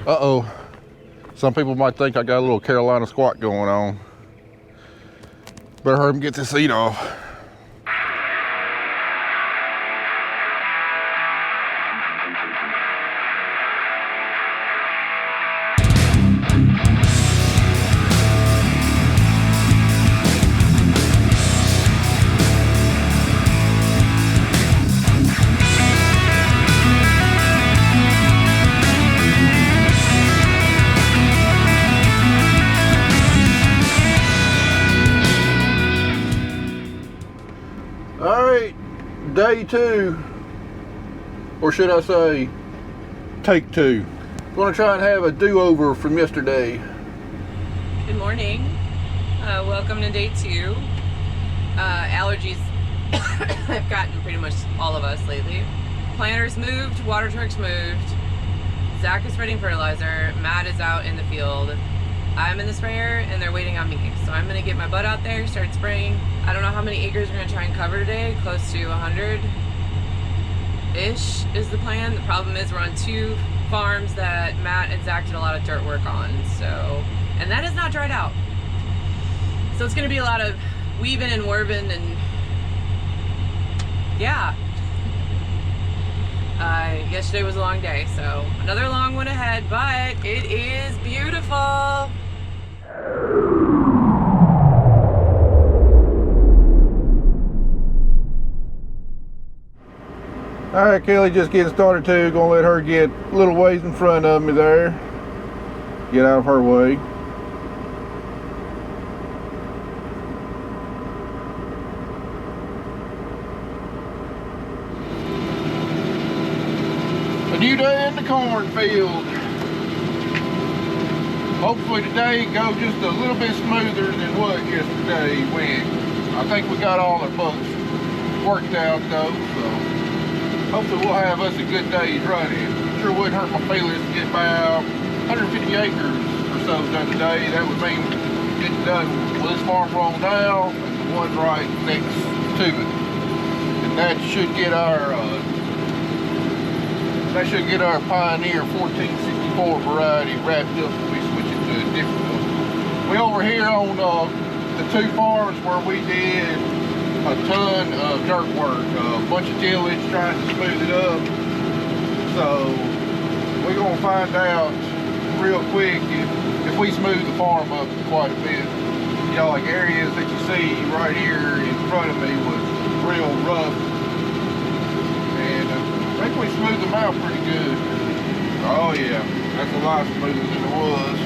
Uh-oh. Some people might think I got a little Carolina squat going on. Better hurry and get this seat off. Day 2, or should I say take 2. I'm going to try and have a do-over from yesterday. Good morning. Welcome to day 2. Allergies have gotten pretty much all of us lately. Planters moved, water trucks moved. Zach is spreading fertilizer. Matt is out in the field. I'm in the sprayer and they're waiting on me. So I'm gonna get my butt out there, start spraying. I don't know how many acres we're gonna try and cover today. Close to 100-ish is the plan. The problem is we're on 2 farms that Matt and Zach did a lot of dirt work on. So, and that is not dried out. So it's gonna be a lot of weaving and warving and yeah. Yesterday was a long day, so another long one ahead, but it is beautiful. Alright, Kelly just getting started too. Gonna let her get a little ways in front of me there. Get out of her way. A new day in the cornfield. Hopefully today goes just a little bit smoother than what yesterday went. I think we got all our bugs worked out though, so hopefully we'll have us a good day's running. Sure wouldn't hurt my feelings to get about 150 acres or so done today. That would mean getting done with this farm we're on now and the one right next to it. And that should get our Pioneer 1464 variety wrapped up when we switch it to a different one. We over here on the 2 farms where we did a ton of dirt work, a bunch of tillage trying to smooth it up. So we're gonna find out real quick if we smooth the farm up quite a bit. You know, like areas that you see right here in front of me was real rough. And I think we smoothed them out pretty good. Oh yeah, that's a lot smoother than it was.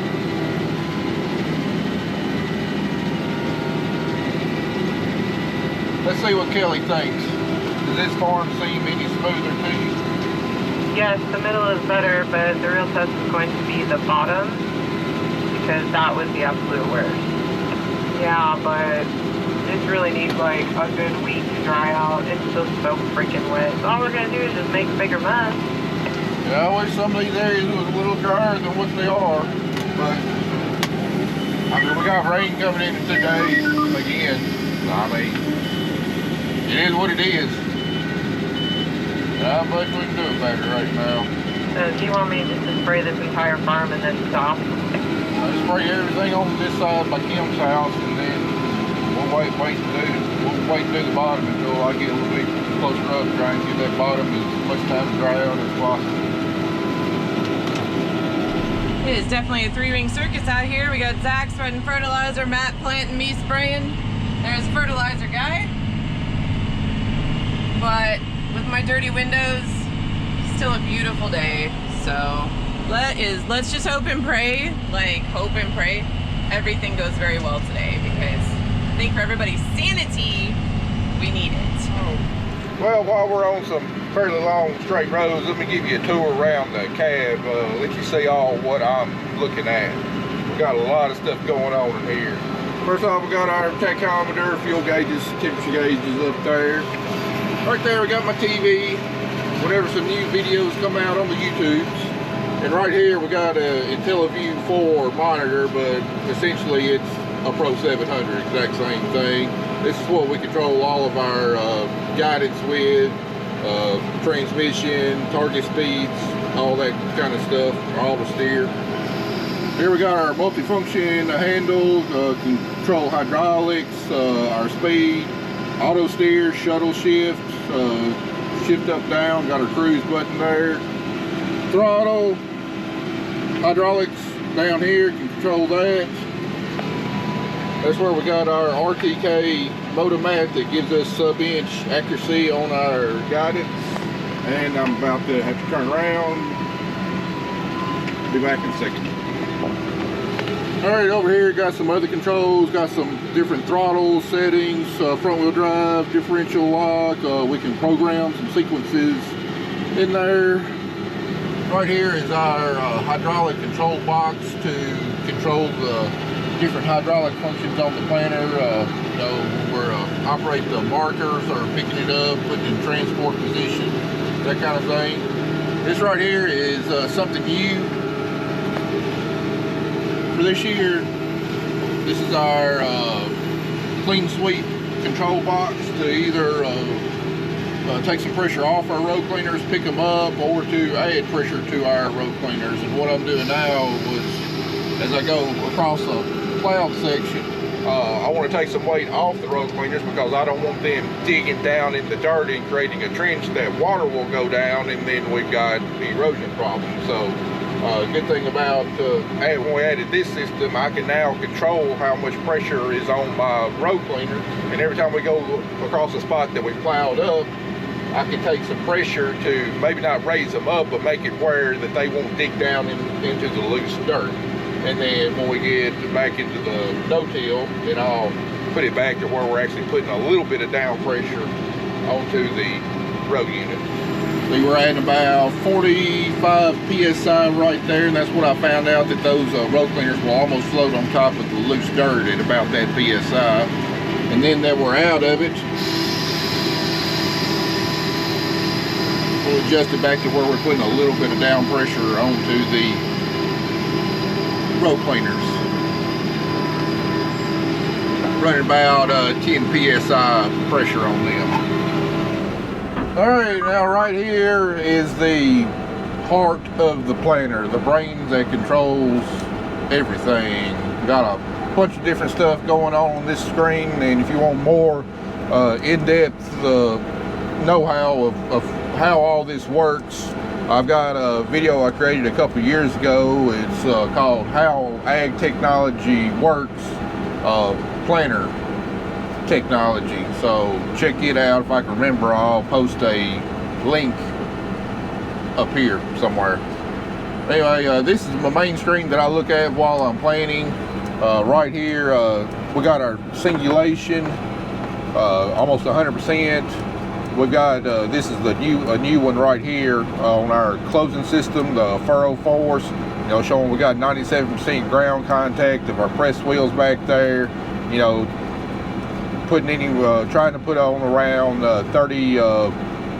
Let's see what Kelly thinks. Does this farm seem any smoother to you? Yes, the middle is better, but the real test is going to be the bottom because that was the absolute worst. Yeah, but this really needs like a good week to dry out. It's still so freaking wet. So all we're gonna do is just make a bigger mess. Yeah, I wish some of these areas was a little drier than what they are, but I mean, we got rain coming in 2 days again. I mean, it is what it is. Not much we can do about it right now. Do you want me just to spray this entire farm and then stop? I spray everything on this side by Kim's house, and then we'll wait and do the bottom until I get a little bit closer up, trying to give that bottom as much time to dry out as possible. It is definitely a 3-ring circus out here. We got Zach spreading fertilizer, Matt planting, me spraying. There's a fertilizer guy. But with my dirty windows, still a beautiful day. So let's just hope and pray, everything goes very well today, because I think for everybody's sanity, we need it. Well, while we're on some fairly long straight roads, let me give you a tour around the cab, let you see all what I'm looking at. We got a lot of stuff going on in here. First off, we got our tachometer, fuel gauges, temperature gauges up there. Right there we got my TV, whenever some new videos come out on the YouTubes. And right here we got a IntelliView 4 monitor, but essentially it's a Pro 700, exact same thing. This is what we control all of our guidance with, transmission, target speeds, all that kind of stuff, all the steer. Here we got our multifunction handle, control hydraulics, our speed, auto steer, shuttle shift, shift up down, got our cruise button there, throttle, hydraulics down here, can control that. That's where we got our RTK Motomat that gives us sub-inch accuracy on our guidance. And I'm about to have to turn around. Be back in a second. Alright, over here got some other controls, got some different throttle settings, front wheel drive, differential lock. We can program some sequences in there. Right here is our hydraulic control box to control the different hydraulic functions on the planter. You know, we're operate the markers or picking it up, putting it in transport position, that kind of thing. This right here is something new for this year. This is our clean sweep control box to either take some pressure off our road cleaners, pick them up, or to add pressure to our road cleaners. And what I'm doing now was, as I go across a plowed section, I want to take some weight off the road cleaners because I don't want them digging down in the dirt and creating a trench that water will go down, and then we've got erosion problems. So good thing about when we added this system, I can now control how much pressure is on my road cleaner, and every time we go across a spot that we plowed up, I can take some pressure to maybe not raise them up, but make it where that they won't dig down into the loose dirt. And then when we get back into the no-till, then I'll put it back to where we're actually putting a little bit of down pressure onto the road unit. So we're adding about 45 PSI right there, and that's what I found out, that those road cleaners will almost float on top of the loose dirt at about that PSI. And then that we're out of it, we'll adjust it back to where we're putting a little bit of down pressure onto the road cleaners. Running about 10 PSI pressure on them. Alright, now right here is the heart of the planter, the brain that controls everything. Got a bunch of different stuff going on this screen, and if you want more in-depth know-how of how all this works, I've got a video I created a couple years ago. It's called How Ag Technology Works, Planter Technology. So check it out. If I can remember, I'll post a link up here somewhere. Anyway, this is my main screen that I look at while I'm planting. Right here, we got our singulation, almost 100%. We've got this is a new one right here on our closing system, the furrow force. You know, showing we got 97% ground contact of our press wheels back there. You know, trying to put on around 30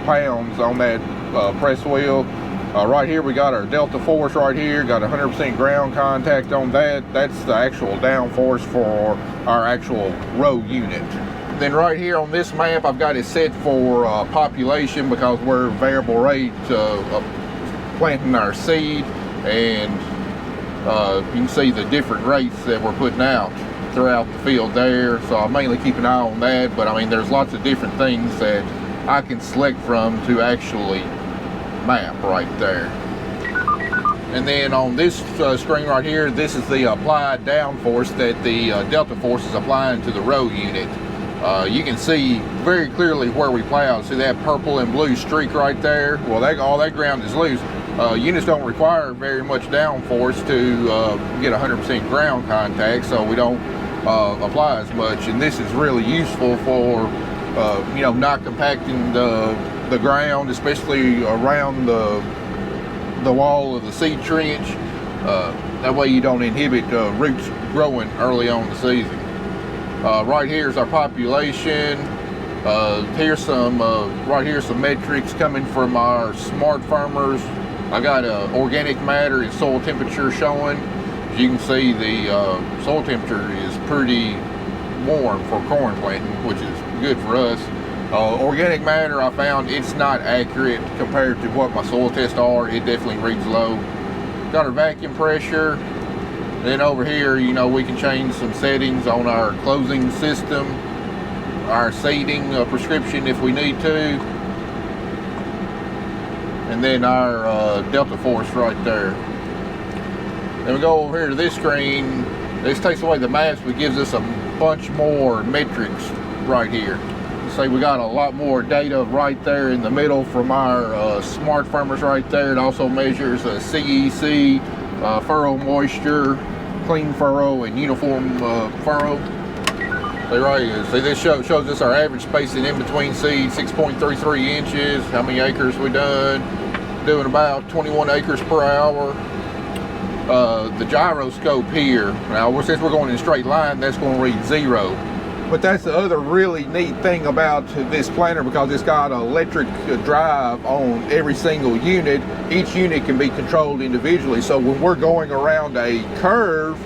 pounds on that press wheel. Right here we got our Downforce right here, got 100% ground contact on that. That's the actual downforce for our actual row unit. Then right here on this map, I've got it set for population because we're variable rate planting our seed, and you can see the different rates that we're putting out throughout the field there. So I mainly keep an eye on that, but I mean there's lots of different things that I can select from to actually map right there. And then on this screen right here, this is the applied downforce that the Downforce is applying to the row unit. You can see very clearly where we plowed. See that purple and blue streak right there? Well, all that ground is loose. Units don't require very much downforce to get 100% ground contact, so we don't apply as much. And this is really useful for you know, not compacting the ground, especially around the wall of the seed trench. That way you don't inhibit roots growing early on in the season. Right here is our population. Here's some right here some metrics coming from our smart farmers. I got organic matter and soil temperature showing. As you can see, the soil temperature is pretty warm for corn planting, which is good for us. Organic matter, I found it's not accurate compared to what my soil tests are. It definitely reads low. Got our vacuum pressure. Then over here, you know, we can change some settings on our closing system, our seeding prescription if we need to, and then our Downforce right there. Then we go over here to this screen. This takes away the maps, but gives us a bunch more metrics right here. Say we got a lot more data right there in the middle from our smart farmers right there. It also measures CEC, furrow moisture, clean furrow, and uniform furrow. See, this shows us our average spacing in between seeds, 6.33 inches, how many acres we done, doing about 21 acres per hour. The gyroscope here, now since we're going in a straight line, that's going to read 0. But that's the other really neat thing about this planter, because it's got an electric drive on every single unit. Each unit can be controlled individually. So when we're going around a curve,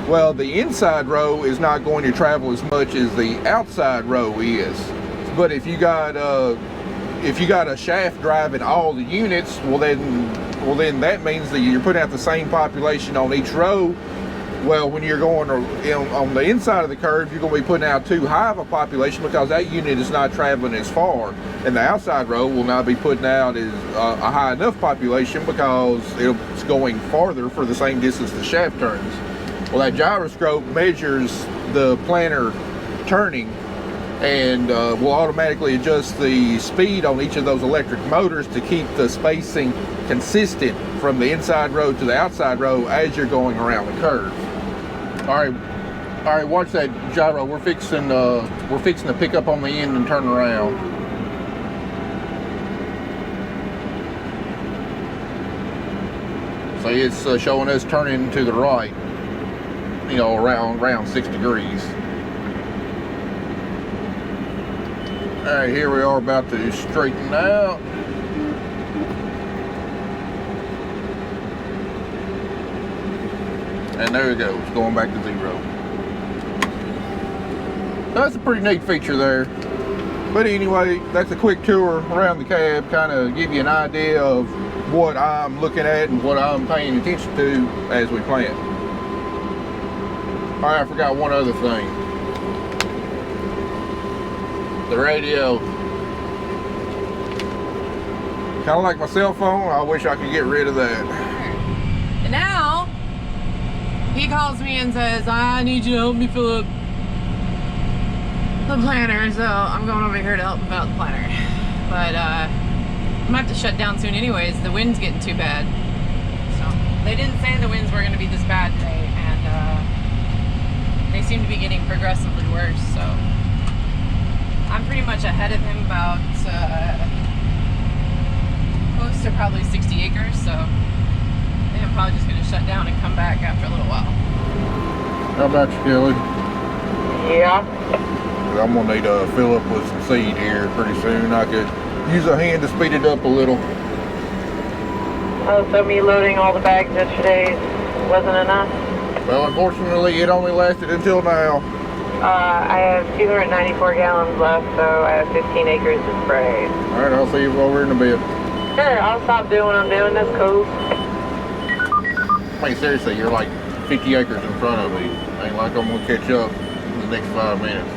well, the inside row is not going to travel as much as the outside row is. But if you got a shaft driving all the units, well then that means that you're putting out the same population on each row. Well, when you're going on the inside of the curve, you're going to be putting out too high of a population because that unit is not traveling as far. And the outside row will not be putting out as a high enough population because it's going farther for the same distance the shaft turns. Well, that gyroscope measures the planter turning and will automatically adjust the speed on each of those electric motors to keep the spacing consistent from the inside row to the outside row as you're going around the curve. All right, watch that gyro. We're fixing to pick up on the end and turn around. So it's showing us turning to the right, you know, around 6 degrees. All right, here we are about to straighten out. And there it goes, going back to 0. That's a pretty neat feature there. But anyway, that's a quick tour around the cab, kind of give you an idea of what I'm looking at and what I'm paying attention to as we plant. All right, I forgot one other thing. The radio. Kind of like my cell phone, I wish I could get rid of that. And now, he calls me and says, I need you to help me fill up the planter, so I'm going over here to help him fill out the planter. But I'm gonna have to shut down soon anyways. The wind's getting too bad. So they didn't say the winds were gonna be this bad today, and they seem to be getting progressively worse, so I'm pretty much ahead of him about close to probably 60 acres, so I think I'm probably just gonna shut down and come back after a little while. How about you, Kelly? Yeah. I'm gonna need to fill up with some seed here pretty soon. I could use a hand to speed it up a little. Oh, so me loading all the bags yesterday wasn't enough? Well, unfortunately, it only lasted until now. I have 294 gallons left, so I have 15 acres to spray. All right, I'll see you over in a bit. Sure, I'll stop doing what I'm doing. That's cool. I mean, seriously, you're like 50 acres in front of me. Ain't like I'm gonna catch up in the next 5 minutes.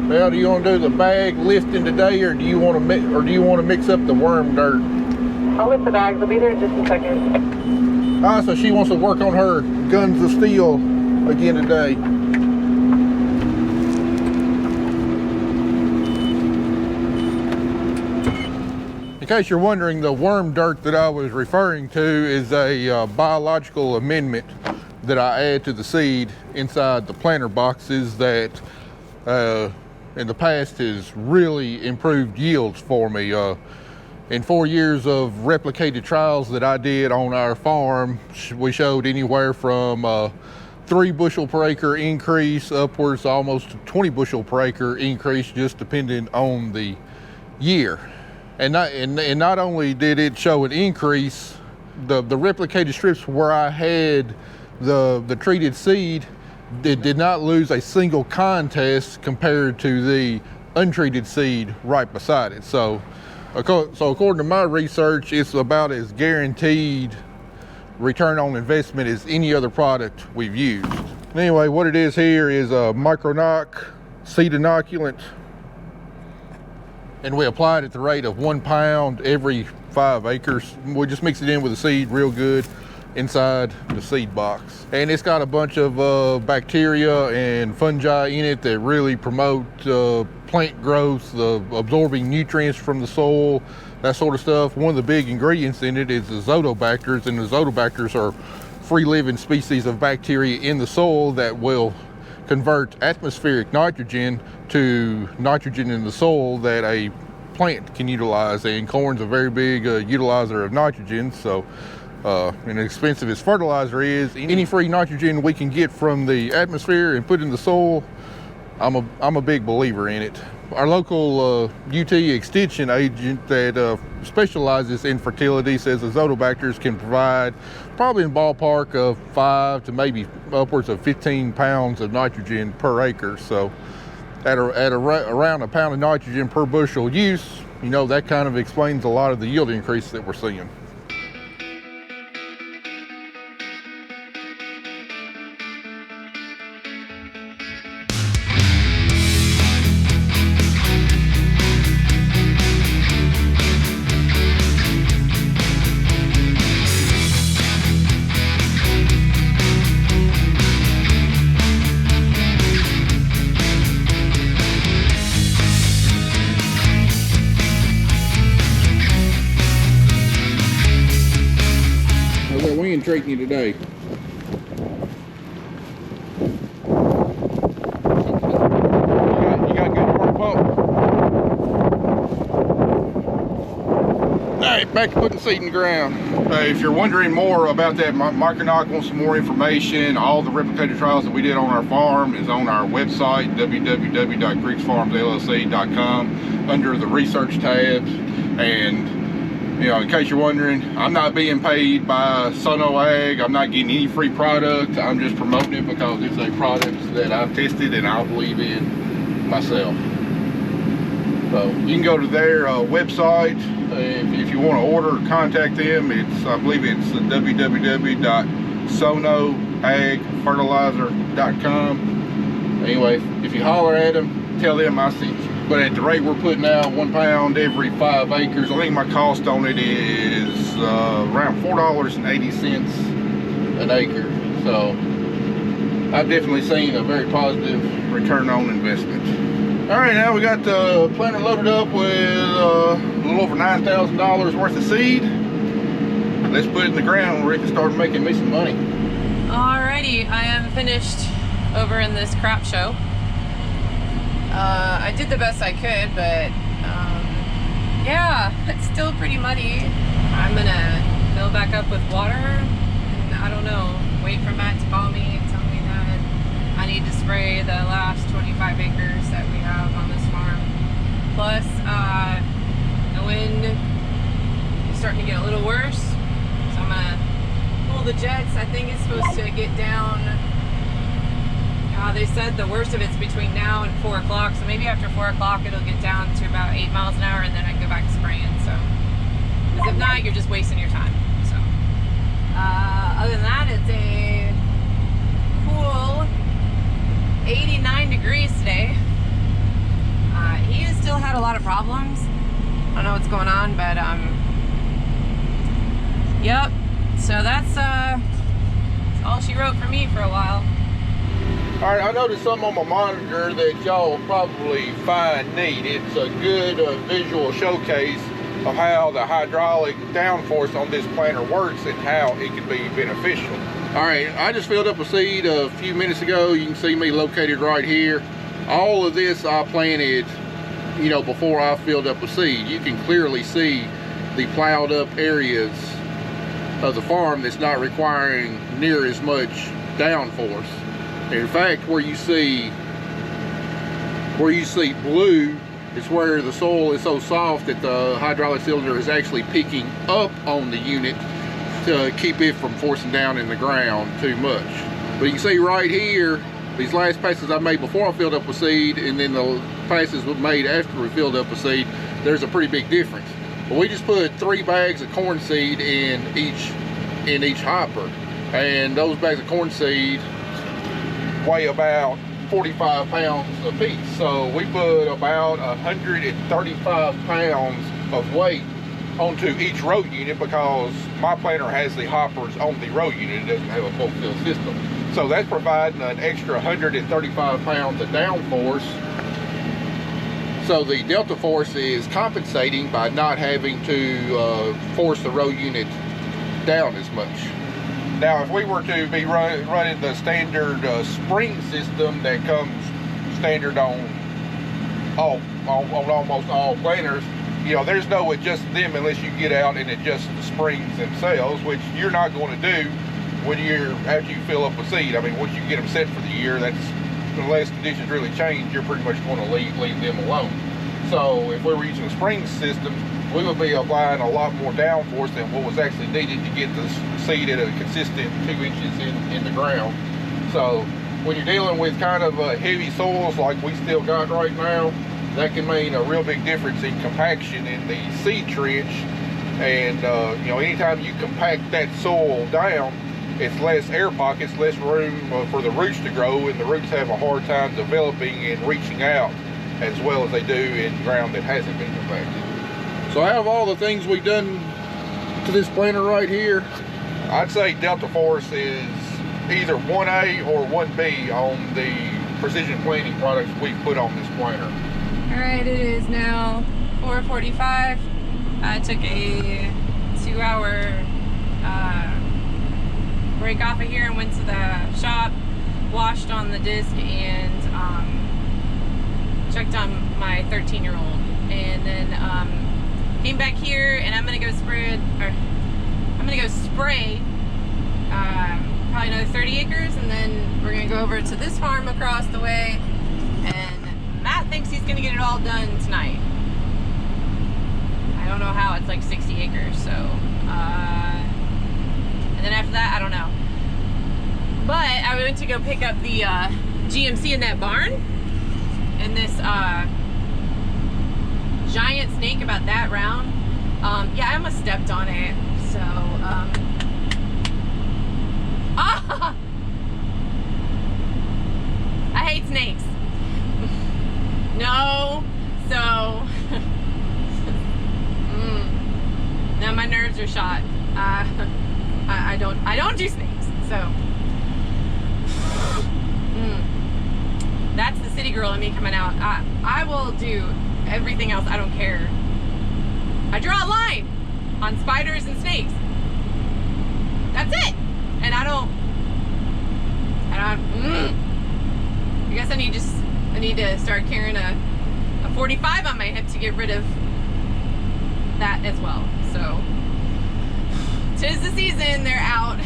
Well, do you want to do the bag lifting today, or do you want to mix up the worm dirt? I'll lift the bags. I'll be there in just a second. Ah, so she wants to work on her guns of steel again today. In case you're wondering, the worm dirt that I was referring to is a biological amendment that I add to the seed inside the planter boxes that in the past has really improved yields for me. In 4 years of replicated trials that I did on our farm, we showed anywhere from 3 bushel per acre increase upwards to almost 20 bushel per acre increase, just depending on the year. And not only did it show an increase, the replicated strips where I had the treated seed did not lose a single contest compared to the untreated seed right beside it. So according to my research, it's about as guaranteed return on investment as any other product we've used. Anyway, what it is here is a micro-knock seed inoculant, and we apply it at the rate of 1 pound every 5 acres. We just mix it in with the seed real good inside the seed box, and it's got a bunch of bacteria and fungi in it that really promote plant growth, absorbing nutrients from the soil, that sort of stuff. One of the big ingredients in it is the azotobacters, and the azotobacters are free living species of bacteria in the soil that will convert atmospheric nitrogen to nitrogen in the soil that a plant can utilize, and corn's a very big utilizer of nitrogen. So and as expensive as fertilizer is, any free nitrogen we can get from the atmosphere and put in the soil, I'm a big believer in it. Our local UT extension agent that specializes in fertility says azotobacters can provide probably in the ballpark of 5 to maybe upwards of 15 pounds of nitrogen per acre. So at around a pound of nitrogen per bushel use, you know, that kind of explains a lot of the yield increase that we're seeing. Treating you today. You got good water pump. Alright, back to putting seed in the ground. If you're wondering more about that, Micro-knock wants some more information. All the replicator trials that we did on our farm is on our website, www.creeksfarmsllc.com, under the research tabs. And you know, in case you're wondering, I'm not being paid by Sono Ag. I'm not getting any free product. I'm just promoting it because it's a product that I've tested and I believe in myself. So you can go to their website if you want to order, contact them. I believe it's www.sonoagfertilizer.com. Anyway, if you holler at them, tell them I sent you. But at the rate we're putting out 1 pound every 5 acres, I think my cost on it is around $4.80 an acre. So I've definitely seen a very positive return on investment. All right, now we got the planter loaded up with a little over $9,000 worth of seed. Let's put it in the ground where it can start making me some money. Alrighty, I am finished over in this crap show. I did the best I could, but yeah, it's still pretty muddy. I'm gonna fill back up with water, and I don't know, wait for Matt to call me and tell me that I need to spray the last 25 acres that we have on this farm. Plus, the wind is starting to get a little worse, so I'm gonna pull the jets. I think it's supposed to get down. They said the worst of it's between now and 4 o'clock, so maybe after 4 o'clock it'll get down to about 8 miles an hour, and then I can go back to spraying. So, because if not, you're just wasting your time. So, other than that, it's a cool 89 degrees today. He has still had a lot of problems. I don't know what's going on, but yep. So that's all she wrote for me for a while. All right, I noticed something on my monitor that y'all probably find neat. It's a good visual showcase of how the hydraulic downforce on this planter works and how it can be beneficial. All right, I just filled up a seed a few minutes ago. You can see me located right here. All of this I planted, you know, before I filled up a seed. You can clearly see the plowed up areas of the farm that's not requiring near as much downforce. In fact, where you see blue is where the soil is so soft that the hydraulic cylinder is actually picking up on the unit to keep it from forcing down in the ground too much. But you can see right here, these last passes I made before I filled up with seed, and then the passes we made after we filled up a seed, there's a pretty big difference. But we just put 3 bags of corn seed in each hopper, and those bags of corn seed weigh about 45 pounds a piece. So we put about 135 pounds of weight onto each row unit, because my planter has the hoppers on the row unit. It doesn't have a full fill system. So that's providing an extra 135 pounds of downforce. So the delta force is compensating by not having to force the row unit down as much. Now, if we were to be running the standard spring system that comes standard on almost all planters, you know, there's no adjusting them unless you get out and adjust the springs themselves, which you're not going to do after you fill up with seed. I mean, once you get them set for the year, unless conditions really change, you're pretty much going to leave them alone. So if we were using a spring system, we would be applying a lot more downforce than what was actually needed to get the seed at a consistent 2 inches in the ground. So when you're dealing with kind of heavy soils like we still got right now, that can mean a real big difference in compaction in the seed trench. And you know, anytime you compact that soil down, it's less air pockets, less room for the roots to grow, and the roots have a hard time developing and reaching out as well as they do in ground that hasn't been compacted. So out of all the things we've done to this planter right here, I'd say Delta Force is either 1A or 1B on the precision planting products we've put on this planter. All right, it is now 4:45. I took a 2-hour break off of here and went to the shop, washed on the disc, and checked on my 13-year-old, and then came back here, and I'm gonna go spray probably another 30 acres, and then we're gonna go over to this farm across the way, and Matt thinks he's gonna get it all done tonight. I don't know how, it's like 60 acres, so and then after that, I don't know. But I went to go pick up the GMC in that barn, and this giant snake about that round, yeah, I almost stepped on it, so I hate snakes. No, so now my nerves are shot. I don't do snakes, so that's the city girl in me coming out. I will do everything else. I don't care. I draw a line on spiders and snakes. That's it. And I guess I need to start carrying a 45 on my hip to get rid of that as well. So 'tis the season, they're out.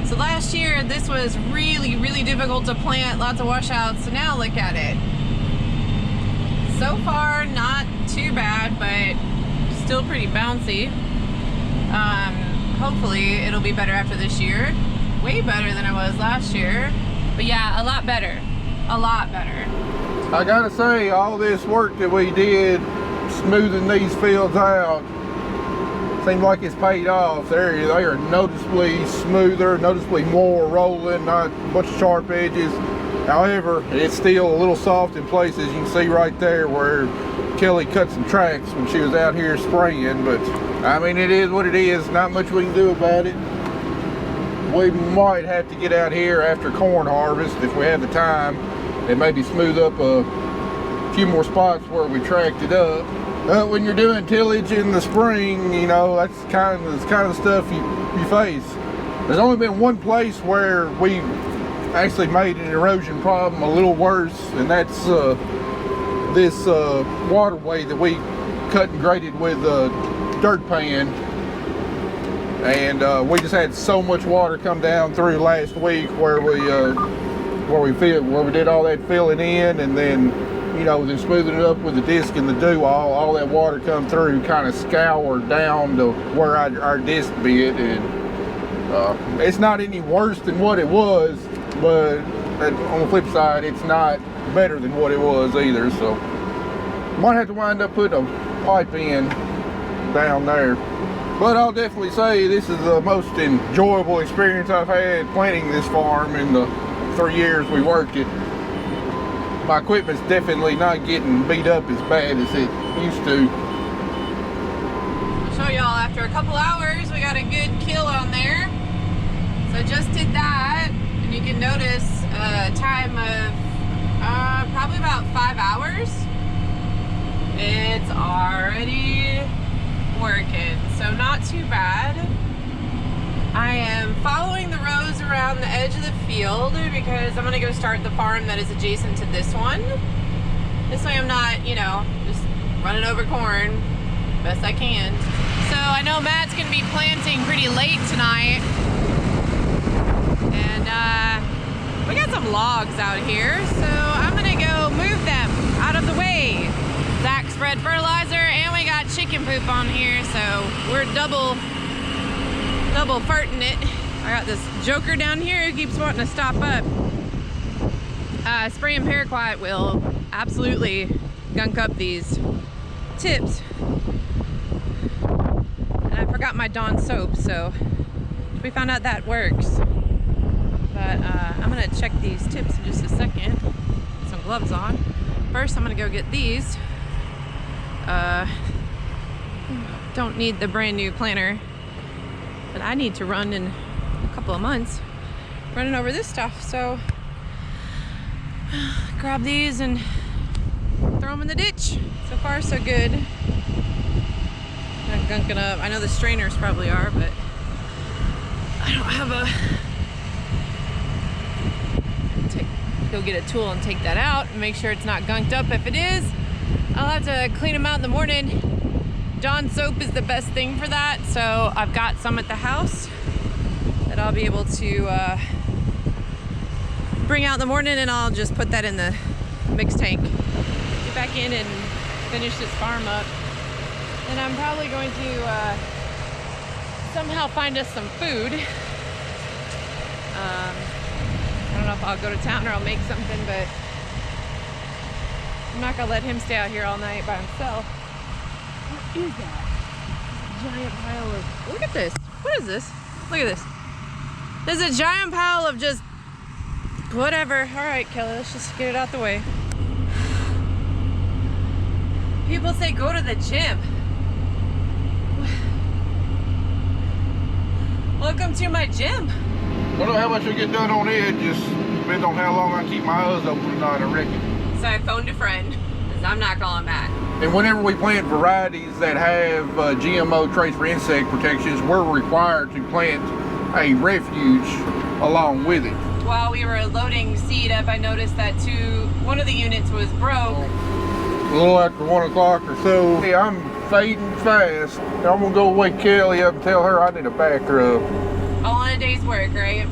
So last year this was really, really difficult to plant, lots of washouts. So now look at it. So far not too bad, but still pretty bouncy. Hopefully it'll be better after this year. Way better than it was last year. But yeah, a lot better. A lot better. I gotta say, all this work that we did smoothing these fields out seems like it's paid off. They are noticeably smoother, noticeably more rolling, not a bunch of sharp edges. However, it's still a little soft in places. You can see right there where Kelly cut some tracks when she was out here spraying, but I mean, it is what it is. Not much we can do about it. We might have to get out here after corn harvest if we have the time and maybe smooth up a few more spots where we tracked it up. When you're doing tillage in the spring, you know, that's kind of the stuff you face. There's only been one place where we actually made an erosion problem a little worse, and that's this waterway that we cut and graded with a dirt pan, and we just had so much water come down through last week where we did all that filling in, and then, you know, then smoothing it up with the disc and the dew, all that water come through, kind of scoured down to where our disc bit, and it's not any worse than what it was, but on the flip side, it's not better than what it was either. So might have to wind up putting a pipe in down there. But I'll definitely say this is the most enjoyable experience I've had planting this farm in the 3 years we worked it. My equipment's definitely not getting beat up as bad as it used to. I'll show y'all after a couple hours, we got a good kill on there. So just did that, and you can notice a time of probably about 5 hours. It's already working, so not too bad. I am following the rows around the edge of the field because I'm gonna go start the farm that is adjacent to this one. This way I'm not, you know, just running over corn best I can. So I know Matt's gonna be planting pretty late tonight, and we got some logs out here, so I'm gonna go move them out of the way. Zach spread fertilizer, and we got chicken poop on here, so we're double farting it. I got this joker down here who keeps wanting to stop up. Spraying paraquat will absolutely gunk up these tips. And I forgot my Dawn soap, so we found out that works. But I'm gonna check these tips in just a second. Put some gloves on. First, I'm gonna go get these. Don't need the brand new planter that I need to run in a couple of months, running over this stuff. So grab these and throw them in the ditch. So far so good. Not gunking up. I know the strainers probably are, but I don't have a go get a tool and take that out and make sure it's not gunked up. If it is, I'll have to clean them out in the morning. Dawn soap is the best thing for that, so I've got some at the house that I'll be able to bring out in the morning, and I'll just put that in the mixed tank. Get back in and finish this farm up. And I'm probably going to somehow find us some food. I don't know if I'll go to town or I'll make something, but I'm not gonna let him stay out here all night by himself. What is that? Giant pile of, look at this. What is this? Look at this. There's a giant pile of just whatever. All right, Kelly, let's just get it out the way. People say go to the gym. Welcome to my gym. I don't know how much we get done on it, just depends on how long I keep my eyes open tonight, I reckon. So I phoned a friend, because I'm not calling back. And whenever we plant varieties that have GMO traits for insect protections, we're required to plant a refuge along with it. While we were loading seed up, I noticed that one of the units was broke. A little after 1 o'clock or so, hey, I'm fading fast. I'm gonna go wake Kelly up and tell her I need a back rub. All in a day's work, right?